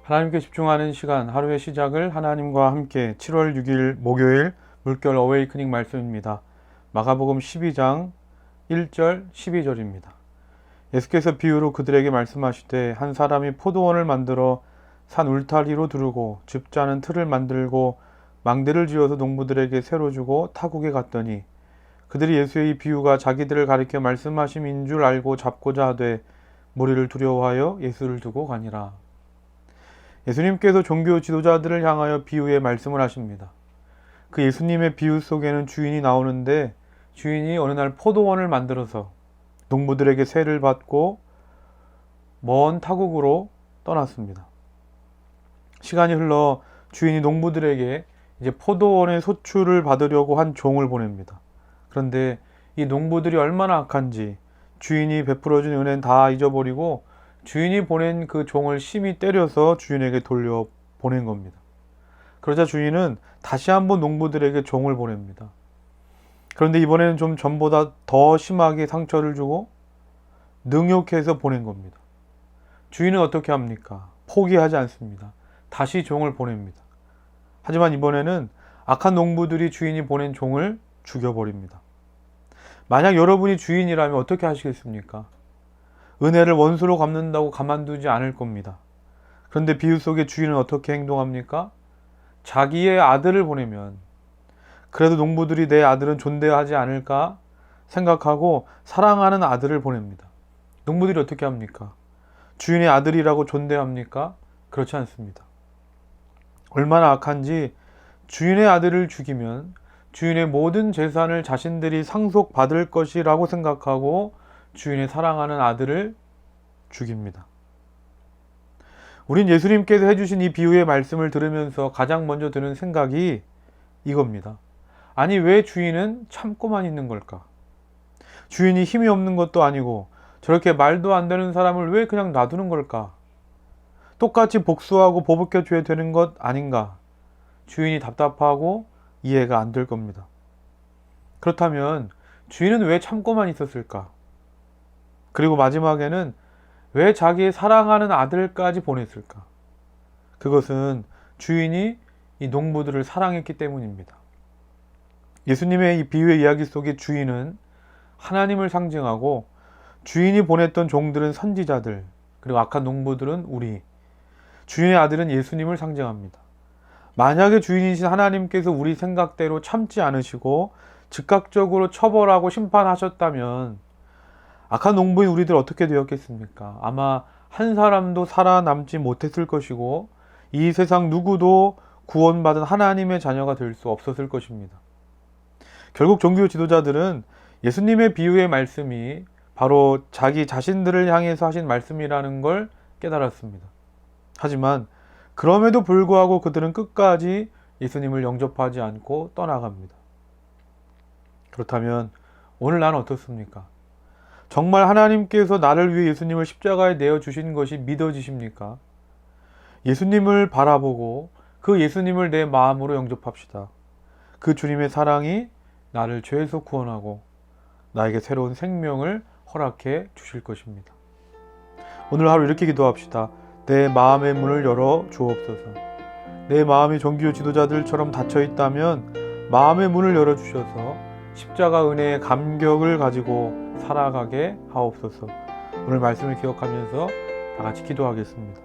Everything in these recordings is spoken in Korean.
하나님께 집중하는 시간, 하루의 시작을 하나님과 함께 7월 6일 목요일 물결 어웨이크닝 말씀입니다. 마가복음 12장 1절 12절입니다. 예수께서 비유로 그들에게 말씀하시되 한 사람이 포도원을 만들어 산 울타리로 두르고 즙자는 틀을 만들고 망대를 지어서 농부들에게 새로 주고 타국에 갔더니 그들이 예수의 이 비유가 자기들을 가리켜 말씀하심인 줄 알고 잡고자 하되 무리를 두려워하여 예수를 두고 가니라. 예수님께서 종교 지도자들을 향하여 비유의 말씀을 하십니다. 그 예수님의 비유 속에는 주인이 나오는데 주인이 어느 날 포도원을 만들어서 농부들에게 세를 받고 먼 타국으로 떠났습니다. 시간이 흘러 주인이 농부들에게 이제 포도원의 소출을 받으려고 한 종을 보냅니다. 그런데 이 농부들이 얼마나 악한지 주인이 베풀어준 은혜는 다 잊어버리고 주인이 보낸 그 종을 심히 때려서 주인에게 돌려보낸 겁니다. 그러자 주인은 다시 한번 농부들에게 종을 보냅니다. 그런데 이번에는 좀 전보다 더 심하게 상처를 주고 능욕해서 보낸 겁니다. 주인은 어떻게 합니까? 포기하지 않습니다. 다시 종을 보냅니다. 하지만 이번에는 악한 농부들이 주인이 보낸 종을 죽여버립니다. 만약 여러분이 주인이라면 어떻게 하시겠습니까? 은혜를 원수로 갚는다고 가만두지 않을 겁니다. 그런데 비유 속의 주인은 어떻게 행동합니까? 자기의 아들을 보내면 그래도 농부들이 내 아들은 존대하지 않을까 생각하고 사랑하는 아들을 보냅니다. 농부들이 어떻게 합니까? 주인의 아들이라고 존대합니까? 그렇지 않습니다. 얼마나 악한지 주인의 아들을 죽이면 주인의 모든 재산을 자신들이 상속받을 것이라고 생각하고 주인의 사랑하는 아들을 죽입니다. 우린 예수님께서 해주신 이 비유의 말씀을 들으면서 가장 먼저 드는 생각이 이겁니다. 아니, 왜 주인은 참고만 있는 걸까? 주인이 힘이 없는 것도 아니고 저렇게 말도 안 되는 사람을 왜 그냥 놔두는 걸까? 똑같이 복수하고 보복해줘야 되는 것 아닌가? 주인이 답답하고 이해가 안 될 겁니다. 그렇다면 주인은 왜 참고만 있었을까? 그리고 마지막에는 왜 자기의 사랑하는 아들까지 보냈을까? 그것은 주인이 이 농부들을 사랑했기 때문입니다. 예수님의 이 비유의 이야기 속의 주인은 하나님을 상징하고 주인이 보냈던 종들은 선지자들, 그리고 악한 농부들은 우리, 주인의 아들은 예수님을 상징합니다. 만약에 주인이신 하나님께서 우리 생각대로 참지 않으시고 즉각적으로 처벌하고 심판하셨다면 악한 농부인 우리들 어떻게 되었겠습니까? 아마 한 사람도 살아남지 못했을 것이고 이 세상 누구도 구원받은 하나님의 자녀가 될 수 없었을 것입니다. 결국 종교 지도자들은 예수님의 비유의 말씀이 바로 자기 자신들을 향해서 하신 말씀이라는 걸 깨달았습니다. 하지만 그럼에도 불구하고 그들은 끝까지 예수님을 영접하지 않고 떠나갑니다. 그렇다면 오늘 나는 어떻습니까? 정말 하나님께서 나를 위해 예수님을 십자가에 내어주신 것이 믿어지십니까? 예수님을 바라보고 그 예수님을 내 마음으로 영접합시다. 그 주님의 사랑이 나를 죄에서 구원하고 나에게 새로운 생명을 허락해 주실 것입니다. 오늘 하루 이렇게 기도합시다. 내 마음의 문을 열어 주옵소서. 내 마음이 종교 지도자들처럼 닫혀 있다면 마음의 문을 열어 주셔서 십자가 은혜의 감격을 가지고 살아가게 하옵소서. 오늘 말씀을 기억하면서 다 같이 기도하겠습니다.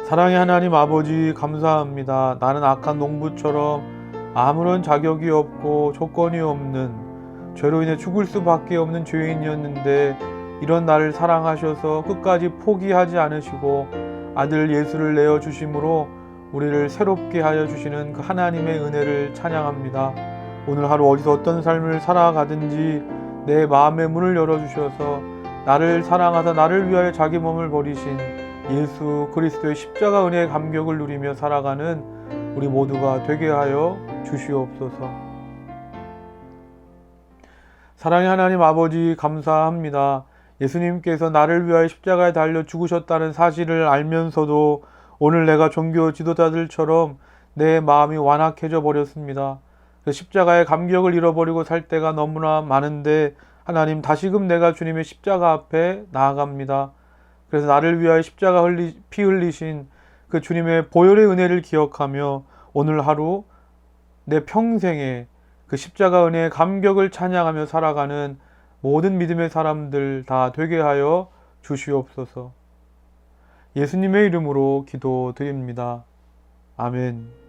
사랑의 하나님 아버지, 감사합니다. 나는 악한 농부처럼 아무런 자격이 없고 조건이 없는, 죄로 인해 죽을 수밖에 없는 죄인이었는데 이런 나를 사랑하셔서 끝까지 포기하지 않으시고 아들 예수를 내어주심으로 우리를 새롭게 하여 주시는 그 하나님의 은혜를 찬양합니다. 오늘 하루 어디서 어떤 삶을 살아가든지 내 마음의 문을 열어주셔서 나를 사랑하사 나를 위하여 자기 몸을 버리신 예수 그리스도의 십자가 은혜의 감격을 누리며 살아가는 우리 모두가 되게 하여 주시옵소서. 사랑의 하나님 아버지, 감사합니다. 예수님께서 나를 위하여 십자가에 달려 죽으셨다는 사실을 알면서도 오늘 내가 종교 지도자들처럼 내 마음이 완악해져 버렸습니다. 그 십자가의 감격을 잃어버리고 살 때가 너무나 많은데 하나님, 다시금 내가 주님의 십자가 앞에 나아갑니다. 그래서 나를 위하여 십자가 피 흘리신 그 주님의 보혈의 은혜를 기억하며 오늘 하루 내 평생에 그 십자가 은혜의 감격을 찬양하며 살아가는 모든 믿음의 사람들 다 되게 하여 주시옵소서. 예수님의 이름으로 기도드립니다. 아멘.